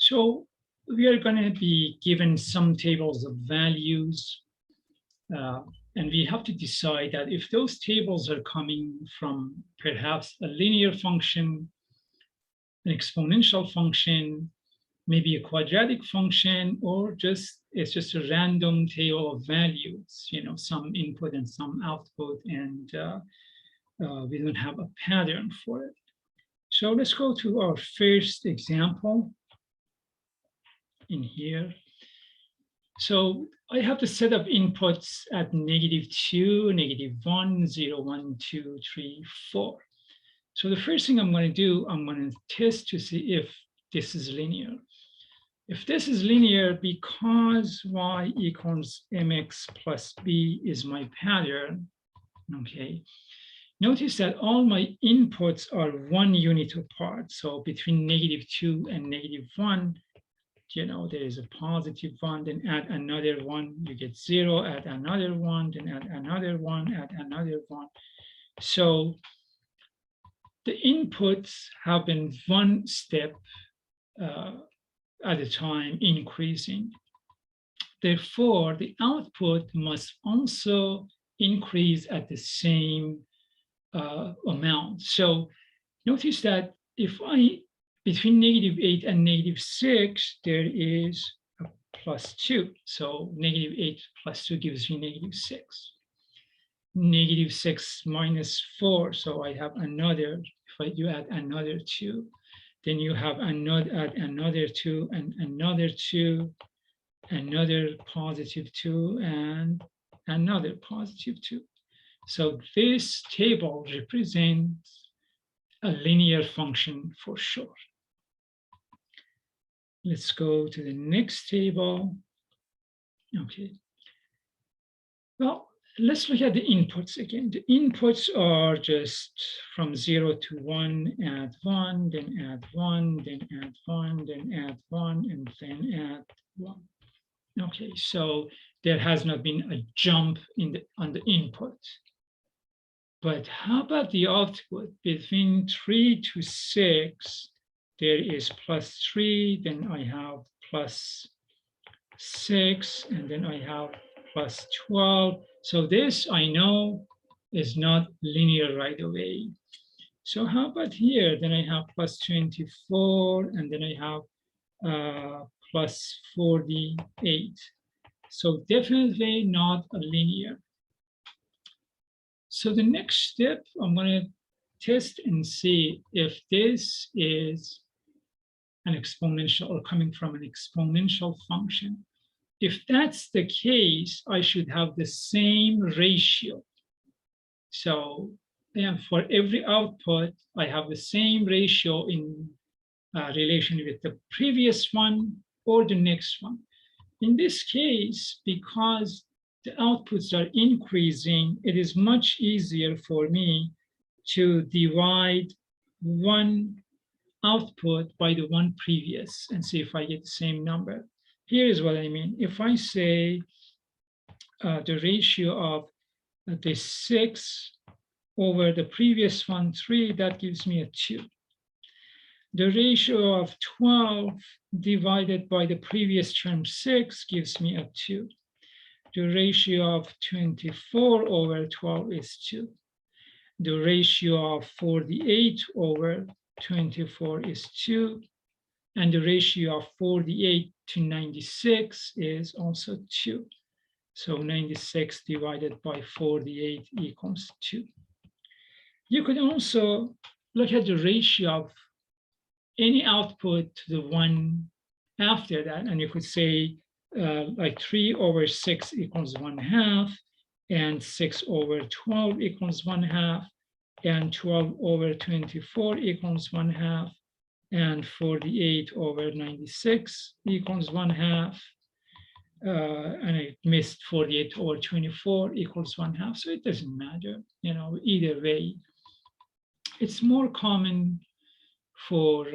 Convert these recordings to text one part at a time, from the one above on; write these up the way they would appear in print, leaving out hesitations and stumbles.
So we are going to be given some tables of values, and we have to decide that if those tables are coming from perhaps a linear function, an exponential function, maybe a quadratic function, or it's just a random table of values, some input and some output, and we don't have a pattern for it. So let's go to our first example in here. So I have the set of inputs at -2, -1, 0, 1, 2, 3, 4. So the first thing I'm going to do, I'm going to test to see if this is linear. If this is linear, because y equals mx plus b is my pattern, okay, notice that all my inputs are 1 unit apart. So between -2 and -1, there is a positive one, then add another one, you get 0, add another one, then add another one, add another one. So the inputs have been one step at a time increasing. Therefore, the output must also increase at the same amount. So notice that if between -8 and -6, there is a +2. So -8 plus 2 gives me -6. -6 minus 4, so I have another, if you add another 2, then you have another 2 and another 2, another +2, and another +2. So this table represents a linear function for sure. Let's go to the next table. Okay. Well, let's look at the inputs again. The inputs are just from 0 to 1, add 1, then add 1, then add 1, then add 1, and then add 1. Okay, so there has not been a jump on the input. But how about the output? Between 3 to 6, there is +3, then I have +6, and then I have +12. So this I know is not linear right away. So how about here? Then I have +24, and then I have +48. So definitely not a linear. So the next step, I'm going to test and see if this is an exponential or coming from an exponential function. If that's the case, I should have the same ratio. So for every output, I have the same ratio in relation with the previous one or the next one. In this case, because the outputs are increasing, it is much easier for me to divide one output by the one previous and see if I get the same number. Here is what I mean. If I say the ratio of the 6 over the previous one, 3, that gives me a 2. The ratio of 12 divided by the previous term 6 gives me a 2. The ratio of 24 over 12 is 2. The ratio of 48 over 24 is 2. And the ratio of 48 to 96 is also 2. So 96 divided by 48 equals 2. You could also look at the ratio of any output to the one after that, and you could say like 3 over 6 equals 1/2, and 6 over 12 equals 1/2, and 12 over 24 equals 1/2, and 48 over 96 equals 1/2, and I missed 48 over 24 equals 1/2, so it doesn't matter, either way. It's more common for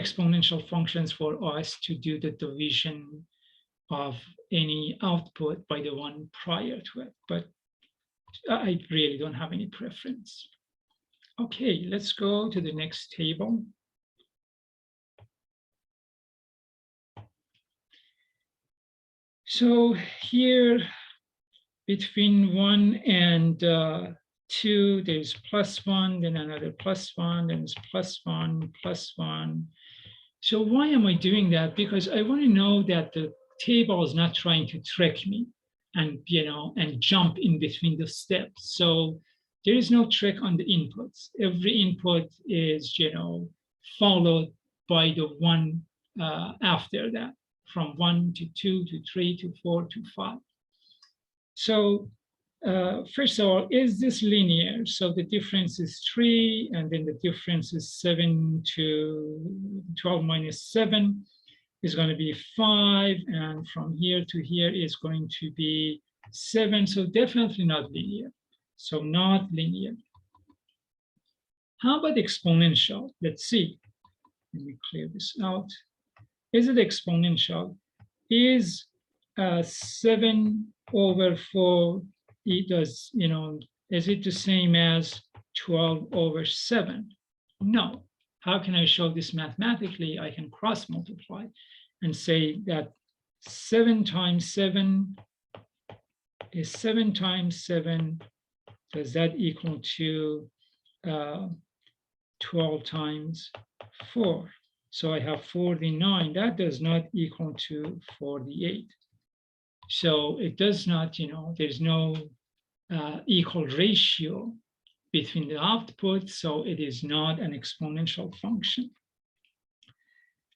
exponential functions for us to do the division of any output by the one prior to it, but I really don't have any preference. Okay, let's go to the next table. So here between 1 and 2, there's +1, then another +1, then it's +1, +1. So why am I doing that? Because I want to know that the table is not trying to trick me and, and jump in between the steps. So there is no trick on the inputs. Every input is, followed by the one after that, from 1 to 2 to 3 to 4 to 5. So first of all, is this linear? So the difference is 3, and then the difference is 7 to 12 minus 7 is going to be 5, and from here to here is going to be 7. So definitely not linear. So not linear. How about exponential? Let's see. Let me clear this out. Is it exponential? Is 7 over 4, is it the same as 12 over 7? No. How can I show this mathematically? I can cross multiply and say that 7 times 7 is 7 times 7. Does that equal to 12 times 4? So I have 49. That does not equal to 48. So it does not, there's no equal ratio between the outputs, so it is not an exponential function.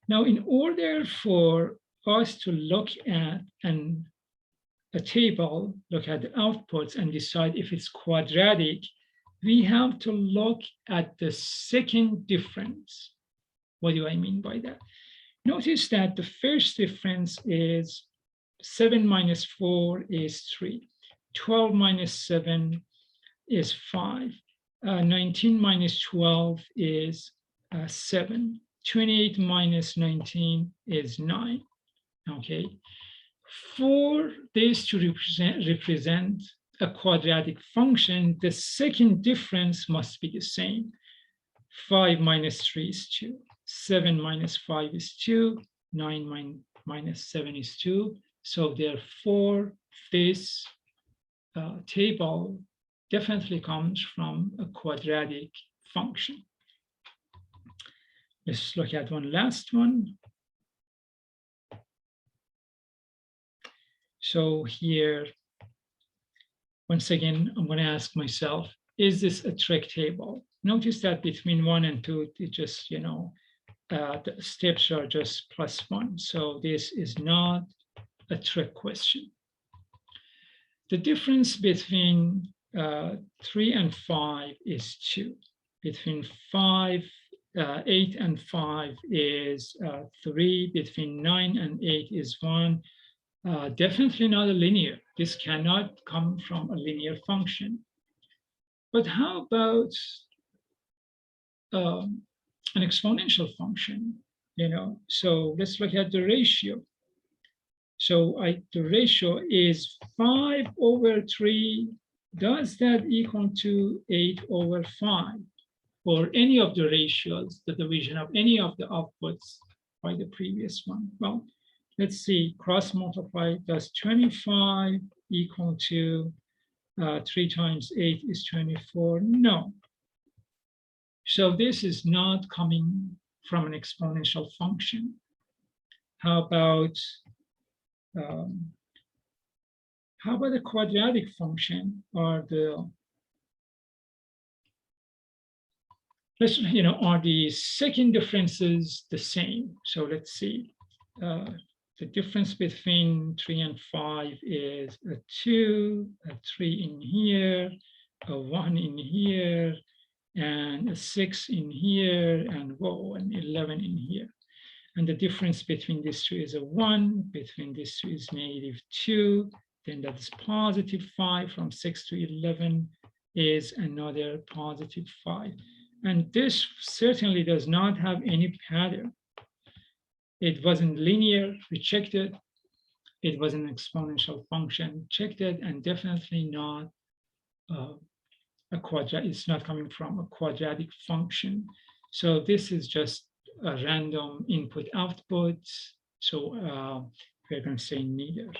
Now, in order for us to look at a table, look at the outputs and decide if it's quadratic, we have to look at the second difference. What do I mean by that? Notice that the first difference is 7 minus 4 is 3. 12 minus 7 is 5. 19 minus 12 is 7. 28 minus 19 is 9. Okay. For this to represent a quadratic function, the second difference must be the same. 5 minus 3 is 2. 7 minus 5 is 2. 9 minus 7 is 2. So therefore, this table definitely comes from a quadratic function. Let's look at one last one. So here, once again, I'm going to ask myself, is this a trick table? Notice that between 1 and 2, it just, the steps are just +1. So this is not a trick question. The difference between 3 and 5 is 2. Between 8 and 5 is 3. Between 9 and 8 is 1. Definitely not a linear. This cannot come from a linear function. But how about an exponential function? So let's look at the ratio. So the ratio is 5 over 3. Does that equal to 8 over 5? Or any of the ratios, the division of any of the outputs by the previous one? Well, let's see, cross multiply. Does 25 equal to 3 times 8 is 24? No. So this is not coming from an exponential function. How about a quadratic function? Are the second differences the same? So let's see. The difference between 3 and 5 is a 2, a 3 in here, a 1 in here, and a 6 in here, and an 11 in here. And the difference between these two is a 1, between these two is -2, then that is +5. From 6 to 11 is another +5. And this certainly does not have any pattern. It wasn't linear, we checked it. It was an exponential function, checked it, and definitely not a quadratic. It's not coming from a quadratic function. So this is just a random input output. So we're going to say neither.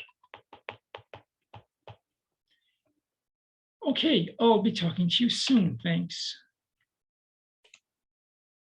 Okay, I'll be talking to you soon. Thanks.